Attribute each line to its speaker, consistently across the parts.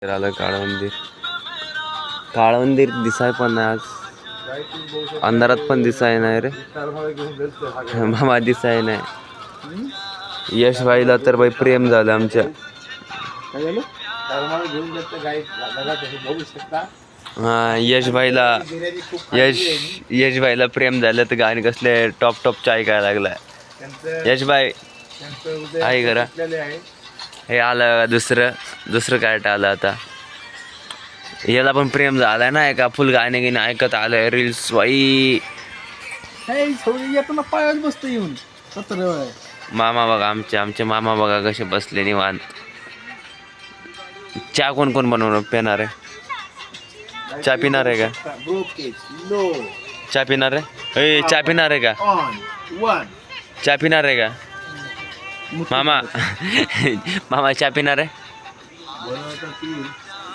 Speaker 1: आलं काळवंदीर दिसाय पण नाही आज अंधारात पण दिसाय नाही रे मामा दिसाय नाही यश भाईला तर बाई प्रेम झालं आमच्या हा यश भाईला प्रेम झालं तर गाणी कसले टॉप टॉपच्या ऐकायला लागलाय यश भाई आहे करा हे आलं दुसरं काय आलं आता याला पण प्रेम झालाय ना एका फुल गाणे गिने ऐकत आलंय रील्स वाई
Speaker 2: येताना पायावर बसतो येऊन
Speaker 1: मामा बघा आमचे मामा बघा कसे बसले निवांत चहा कोण बनवणार पिणार आहे चहा पिणार आहे का चहा पिणार आहे चहा पिणार आहे का चहा पिणार आहे का मामा मामा चहा पिणार आहे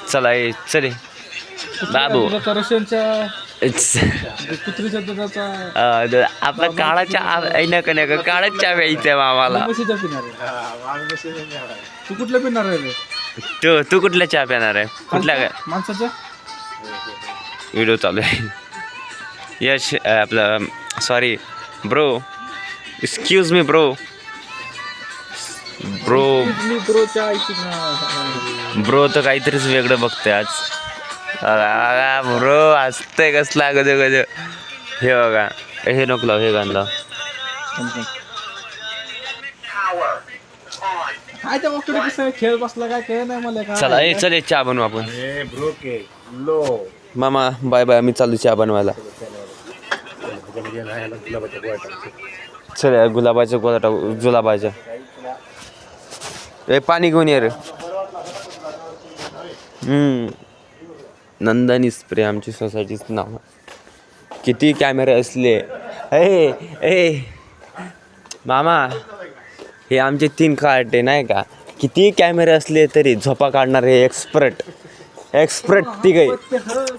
Speaker 1: चला चले बाबू आपला काळाच्या काळाच चहा प्यायचंय मामाला
Speaker 2: तू कुठलं पिणार आहे
Speaker 1: तू कुठल्या चहा पिणार आहे कुठल्या काय
Speaker 2: माणसाचं
Speaker 1: व्हिडिओ चालू आहे यश आपलं sorry bro excuse me bro तर काहीतरीच वेगळं बघतोय आज ब्रो असतंय कसला गज हे बघा हे नको लाव हे गाणं लाव
Speaker 2: खेळ बसला काय कळ नाही मला
Speaker 1: चला चल चहा बनवू आपण मामा बाय बाय आम्ही चालू चहा बनवायला चल गुलाबाच्या गोळा टाकू जुलाबाच्या पाणी घेऊन ये रे नंदनी स्प्रे आमची सोसायटीचं नाव किती कॅमेरे असले मामा हे आमचे 3 कार्टे नाही का किती कॅमेरे असले तरी झोपा काढणारे एक्सपर्ट तिघ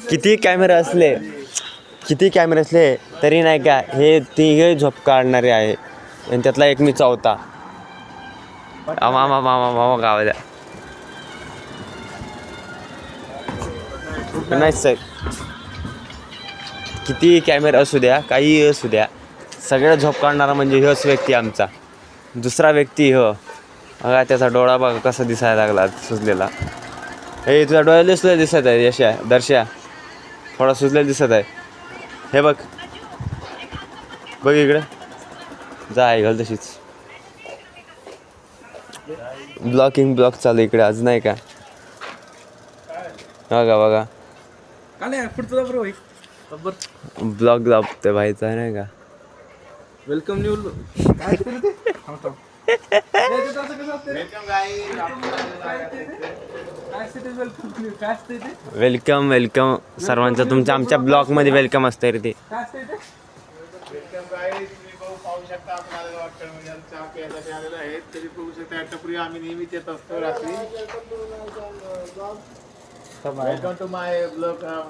Speaker 1: किती कॅमेरे असले तरी नाही का हे तिघे झोप काढणारे आहे आणि त्यातला एक मी चौथा मामा गावाला नाही सर किती कॅमेरा असू द्या काही असू द्या सगळ्या झोप काढणारा म्हणजे ह्योच व्यक्ती आमचा दुसरा व्यक्ती बघा त्याचा डोळा बघा कसा दिसायला लागला सुजलेला तुझ्या डोळ्याला सुद्धा दिसत आहे दर्शा थोडा सुजलेला दिसत आहे हे बघ इकडे जा आहे घाल तशीच ब्लॉक चालू इकडे आज नाही का बघा ब्लॉग लावतोय व्हायचा नाही का
Speaker 2: वेलकम न्यू
Speaker 1: वेलकम सर्वांचं तुमच्या आमच्या ब्लॉग मध्ये वेलकम असतंय रे ते
Speaker 3: पाहू शकता तरी बघू शकता टपरी आम्ही नेहमीच येत असतो रात्री वेलकम टू माय ब्लॉग